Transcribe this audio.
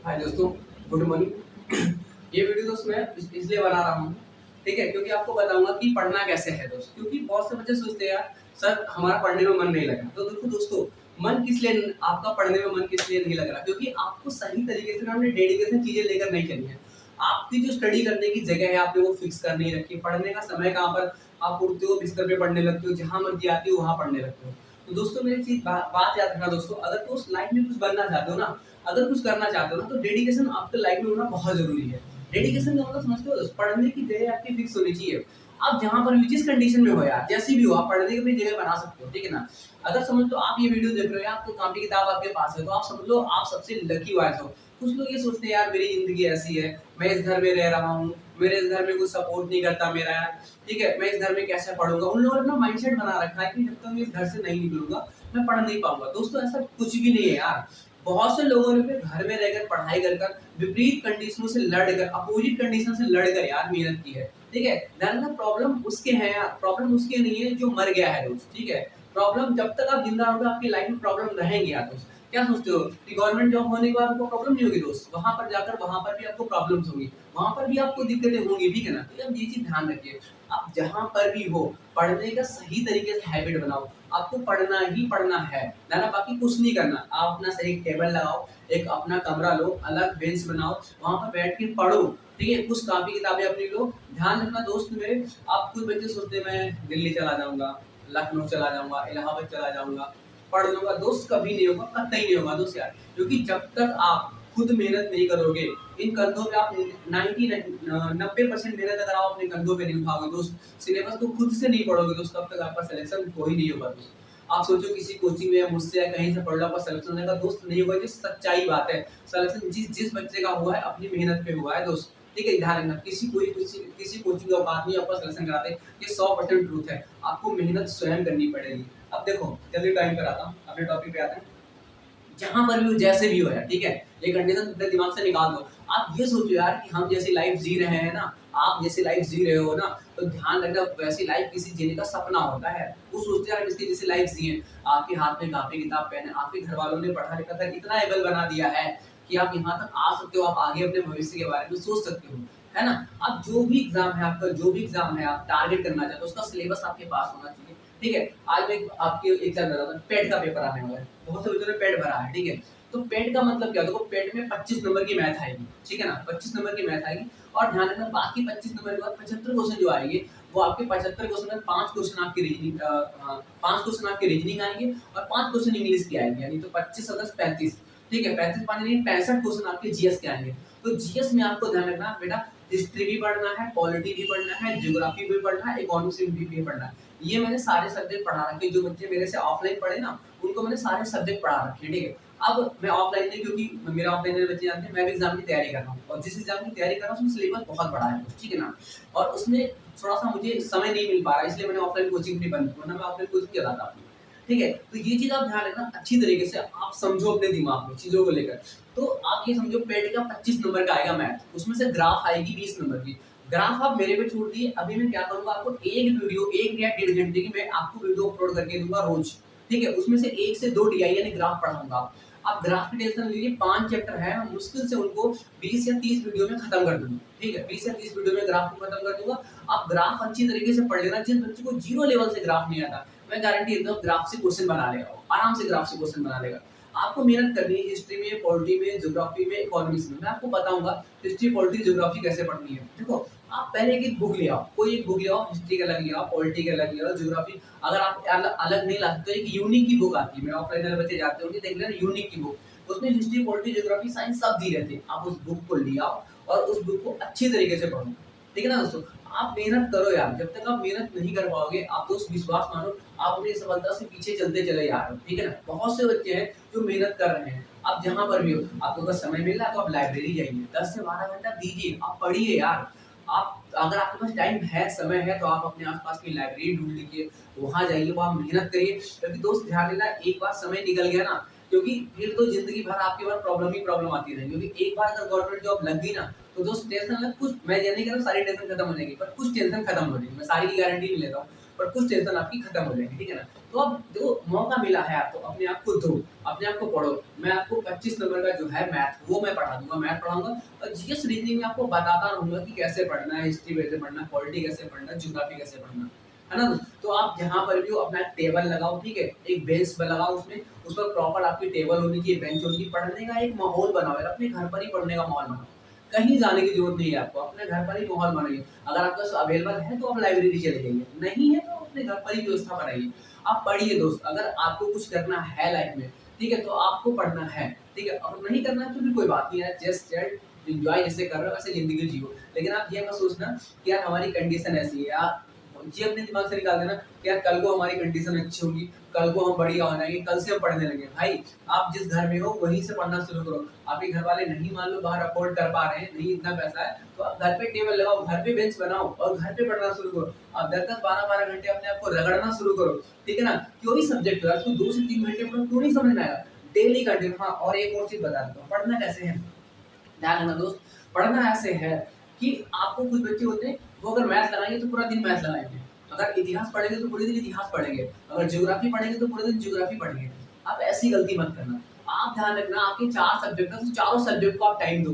हाय दोस्तों, good morning. ये video दोस्त मैं इसलिए बना रहा हूँ, ठीक है, क्योंकि आपको बताऊंगा कि पढ़ना कैसे है दोस्त। क्योंकि बहुत से बच्चे सोचते हैं यार सर हमारा पढ़ने में मन नहीं लगा। तो देखो दोस्तों, मन किस लिए आपका पढ़ने में मन किस लिए नहीं लग रहा, क्योंकि आपको सही तरीके से हमने डेडिकेशन चीजें लेकर नहीं चली है। आपकी जो स्टडी करने की जगह है आपने वो फिक्स कर नहीं रखी। पढ़ने का समय कहाँ पर आप उठते हो बिस्तर पे पढ़ने लगते हो, जहां मर्जी आती हो वहां पढ़ने लगते हो। तो दोस्तों मेरी चीज बात याद रखना दोस्तों, अगर तो उस लाइफ में कुछ बनना चाहते हो ना, अगर कुछ करना चाहते हो ना, तो डेडिकेशन आपके लाइफ में होना बहुत जरूरी है। डेडिकेशन का मतलब समझते हो, पढ़ने की जगह आपकी फिक्स होनी चाहिए। आप जहां पर भी जिस कंडीशन में हो यार, जैसी भी हो, आप पढ़ने की भी जगह बना सकते हो, ठीक है ना। अगर समझ लो आप ये वीडियो देख रहे हो, आपको कॉपी किताब आपके पास है, तो आप समझ लो आप सबसे लकी वाइज हो। कुछ लोग ये सोचते हैं यार मेरी जिंदगी ऐसी है, मैं इस घर में रह रहा हूँ, मेरे इस घर में कुछ सपोर्ट नहीं करता मेरा यार, ठीक है, मैं इस घर में कैसे पढ़ूंगा। उन लोगों ने अपना माइंडसेट बना रखा है कि जब तक मैं इस घर से नहीं निकलूंगा मैं पढ़ नहीं पाऊंगा। दोस्तों ऐसा कुछ भी नहीं है यार। बहुत से लोगों ने अपने घर में रहकर पढ़ाई कर कर विपरीत कंडीशनों से लड़कर, अपोजिट कंडीशन से लड़कर यार मेहनत की है, ठीक है। ध्यान रखना, प्रॉब्लम उसके हैं यार, प्रॉब्लम उसके नहीं है जो मर गया है दोस्त, ठीक है। प्रॉब्लम जब तक आप जिंदा रहोगे आपकी लाइफ में प्रॉब्लम रहेंगे यार दोस्त। क्या सोचते हो कि गवर्नमेंट जॉब होने के बाद आपको प्रॉब्लम नहीं होगी दोस्त? वहां पर जाकर वहां पर भी आपको प्रॉब्लम्स होंगी, वहां पर भी आपको दिक्कतें होंगी, ठीक है ना। तो अब ये चीज ध्यान रखिए, आप जहां पर भी हो पढ़ने का सही तरीके से हैबिट बनाओ। आपको पढ़ना ही पढ़ना है ना, बाकी कुछ नहीं करना। आप अपना सही टेबल लगाओ, एक अपना कमरा लो, अलग बेंच बनाओ, वहां पर बैठ के पढ़ो, ठीक है। कुछ कापी किताबें अपनी लो। ध्यान रखना दोस्त मेरे, आप कुछ बच्चे सोचते हैं मैं दिल्ली चला जाऊंगा, लखनऊ चला जाऊंगा, इलाहाबाद चला जाऊंगा, पढ़ लूंगा। दोस्त कभी नहीं होगा, कतई नहीं होगा दोस्त यार। क्योंकि जब तक आप खुद मेहनत नहीं करोगे, इन कंधों पे आप 90% मेहनत अगर आप अपने कंधों पे नहीं उठाओगे दोस्त, सिलेबस को खुद से नहीं पढ़ोगे दोस्त, तब तक आपका सिलेक्शन कोई नहीं होगा दोस्त। आप सोचो किसी कोचिंग में या मुझसे या कहीं से पढ़ लो आपका सिलेक्शन होगा, दोस्त नहीं होगा। ये सच्चाई बात है। सिलेक्शन जिस जिस बच्चे का हुआ है अपनी मेहनत पे हुआ है दोस्त, ठीक है। ध्यान रखना, किसी कोचिंग का बात नहीं आपका सिलेक्शन कराते, ये 100% ट्रूथ है। आपको मेहनत स्वयं करनी पड़ेगी। अब देखो जल्दी टाइम पर आता हूँ, अपने टॉपिक पे आते हैं। जहां पर भी हो, जैसे भी हो यार, ठीक है, ये कंडीशन अपने दिमाग से निकाल दो। आप ये सोचो यार कि हम जैसी लाइफ जी रहे हैं ना, आप जैसी लाइफ जी रहे हो ना, तो ध्यान रखना वैसी लाइफ किसी जीने का सपना होता है। वो सोचते हैं इसकी जैसी लाइफ जिए। आपके हाथ में कापी किताब पेन है, आपके घर वालों ने पढ़ा लिखा कर इतना एबल बना दिया है कि आप यहाँ तक आ सकते हो, आप आगे अपने भविष्य के बारे में सोच सकते हो, है ना। अब जो भी एग्जाम है आपका, जो भी एग्जाम है आप टारगेट करना चाहते हो, उसका सिलेबस आपके पास होना चाहिए, ठीक है। आज मैं आपके एग्जाम बता दूं, पेट का पेपर आने वाला है, बहुत से बच्चों ने पेट भरा है, ठीक है। तो पेट का मतलब क्या, देखो पेट में 25 नंबर की मैथ आएगी, ठीक है ना, 25 नंबर की मैथ आएगी। और ध्यान रखना बाकी 25 नंबर के बाद 75 क्वेश्चन जो आएंगे, वो आपके 75 क्वेश्चन में 5 क्वेश्चन आपके रीजनिंग, 5 क्वेश्चन आपके रीजनिंग आएंगे और 5 क्वेश्चन इंग्लिश के आएंगे, यानी तो 25 और 10 35, ठीक है। 35 पानी नहीं, 65 क्वेश्चन आपके जीएस के आएंगे। तो जीएस में आपको ध्यान रखना बेटा, हिस्ट्री भी पढ़ना है, पॉलिटी भी पढ़ना है, ज्योग्राफी भी पढ़ना है, इकोनॉमिक्स भी पढ़ना है। ये मैंने सारे सब्जेक्ट पढ़ा रखे। जो बच्चे मेरे से ऑफलाइन पढ़े ना, उनको मैंने सारे सब्जेक्ट पढ़ा रखे, ठीक है। अब मैं ऑफलाइन नहीं, क्योंकि मेरा ऑफलाइन में बच्चे जानते हैं मैं भी एग्जाम की तैयारी कर रहा हूँ, और जिस एग्जाम की तैयारी कर रहा हूँ उसमें सिलेबस बहुत बड़ा है, ठीक है ना। और उसमें थोड़ा सा मुझे समय नहीं मिल पा रहा है, इसलिए मैंने ऑफलाइन कोचिंग भी बंद की, वरना मैं ऑफलाइन कोचिंग चलाता अपनी, ठीक है। तो ये चीज आप ध्यान रखना अच्छी तरीके से, आप समझो अपने दिमाग में चीजों को लेकर। तो आप ये समझो पेट का 25 नंबर का आएगा मैथ, उसमें से ग्राफ आएगी 20 नंबर की। ग्राफ आप मेरे पे छोड़ दिए, अभी मैं क्या करूंगा, आपको एक वीडियो 1 या 1.5 घंटे की मैं आपको वीडियो अपलोड करके दूंगा रोज, ठीक है। उसमें से 1 से 2 डीआई यानी ग्राफ पढ़ाऊंगा। आप ग्राफ की टेंशन लीजिए, 5 चैप्टर है, मैं मुश्किल से उनको 20 या 30 वीडियो में खत्म कर दूंगा, ठीक है। 20 या 30 वीडियो में ग्राफ को खत्म कर दूंगा। आप ग्राफ अच्छी तरीके से पढ़ लेना। जिस बच्चे को जीरो लेवल से ग्राफ नहीं आता, मैं गारंटी देता हूँ ग्राफ से क्वेश्चन बना लेगा, आराम से ग्राफ से क्वेश्चन बना लेगा। आपको मेहनत करनी है हिस्ट्री में, पॉलिटी में, ज्योग्राफी में, इकोनॉमिक्स में। मैं आपको बताऊंगा हिस्ट्री, पॉलिटी, ज्योग्राफी कैसे पढ़नी है। देखो आप पहले एक बुक ले आओ, कोई एक बुक ले आओ, हिस्ट्री का अलग ले आओ, पॉलिटी का अलग ले आओ, ज्योग्राफी। अगर आप अलग नहीं ला सकते, एक यूनिक की बुक आती है, मेरे ऑफलाइन वाले बच्चे जाते होंगे, देख लेना यूनिक की बुक, उसमें हिस्ट्री, पॉलिटी, ज्योग्राफी, साइंस सब दी रहती है। आप उस बुक को ले आओ और उस बुक को अच्छी तरीके से पढ़ो, ठीक है ना दोस्तों। आप मेहनत करो यार, जब तक आप मेहनत नहीं कर पाओगे, आप दोस्त विश्वास मानो, आप अपनी सफलता से पीछे चलते चले जा रहे हो, ठीक है ना। बहुत से बच्चे हैं जो मेहनत कर रहे हैं। आप जहां पर भी हो, आपको अगर समय मिल रहा है तो आप लाइब्रेरी जाइए, 10 से 12 घंटा दीजिए, आप पढ़िए यार। आप अगर आपके पास टाइम है, समय है, तो आप अपने आसपास की लाइब्रेरी ढूंढ लीजिए, वहां जाइए, वहां मेहनत करिए। क्योंकि दोस्त ध्यान देना, एक बार समय निकल गया ना, क्योंकि फिर तो जिंदगी भर आपके पास प्रॉब्लम ही प्रॉब्लम आती रहेगी। क्योंकि एक बार अगर गवर्नमेंट जॉब लग गई ना, तो दोस्त टेंशन लग, कुछ मैं ये नहीं कह रहा सारी टेंशन खत्म हो जाएगी, पर कुछ टेंशन खत्म हो जाएगी, मैं सारी की गारंटी नहीं लेता हूँ। पर कुछ टेंशन आपकी खत्म हो जाएगी, ठीक है ना। तो अब जो मौका मिला है आपको, अपने आप को दो, अपने आप को पढ़ो। मैं आपको 25 नंबर का जो है मैथ वो मैं पढ़ा दूंगा, मैथ पढ़ाऊंगा, और जीएस रीजनिंग में आपको बताता रहूंगा कि कैसे पढ़ना है, हिस्ट्री कैसे पढ़ना है, पॉलिटी कैसे पढ़ना है, ज्योग्राफी कैसे पढ़ना है ना। तो आप जहाँ पर भी हो अपना टेबल लगाओ, ठीक है, एक बेंच पर लगाओ, उसमें उस पर प्रॉपर आपकी टेबल होनी चाहिए, बेंच होनी चाहिए, पढ़ने का एक माहौल बनाओ यार, अपने घर पर ही पढ़ने का माहौल बनाओ। कहीं जाने की जरूरत नहीं है आपको, अपने घर पर ही माहौल बनाइए। अगर आपके पास अवेलेबल है तो आप लाइब्रेरी चले जाइए, नहीं है तो अपने घर पर ही व्यवस्था बनाइए। आप पढ़िए दोस्त, अगर आपको कुछ करना है लाइफ में, ठीक है, तो आपको पढ़ना है, ठीक है, और नहीं करना है तो भी कोई बात नहीं है, जस्ट एंजॉय जैसे कर रहे हो वैसे जिंदगी जियो। लेकिन आप ये मत सोचना कि यार हमारी कंडीशन ऐसी है, आप ये अपने दिमाग से निकाल देना कि यार कल को हमारी कंडीशन अच्छी होगी, कल को हम बढ़िया हो जाएंगे, कल से हम पढ़ने लगे। भाई आप जिस घर में हो वहीं से पढ़ना शुरू करो। आपके घर वाले नहीं मान लो बाहर अफोर्ड कर पा रहे हैं, नहीं इतना पैसा है, तो आप घर पे टेबल लगाओ, घर पे बेंच बनाओ और घर पे पढ़ना शुरू करो। आप 10-10 12-12 घंटे अपने आप को रगड़ना शुरू करो, ठीक है ना। क्यों ही सब्जेक्ट हो यार, तू 2 से 3 घंटे पढ़ो, क्यों नहीं समझ में आएगा, डेली कंटिन्यू। हाँ, और एक और चीज बता देता हूँ, पढ़ना कैसे है, ध्यान रखना दोस्त। पढ़ना ऐसे है कि आपको कुछ बच्चे होते हैं वो अगर मैथ लगाएंगे तो पूरा दिन मैथ लगाएंगे, अगर इतिहास पढ़ेंगे तो पूरे दिन इतिहास पढ़ेंगे, अगर ज्योग्राफी पढ़ेंगे तो पूरे दिन ज्योग्राफी पढ़ेंगे। आप ऐसी गलती मत करना। आप ध्यान रखना, आपके 4 सब्जेक्ट है तो चारों सब्जेक्ट को आप टाइम दो।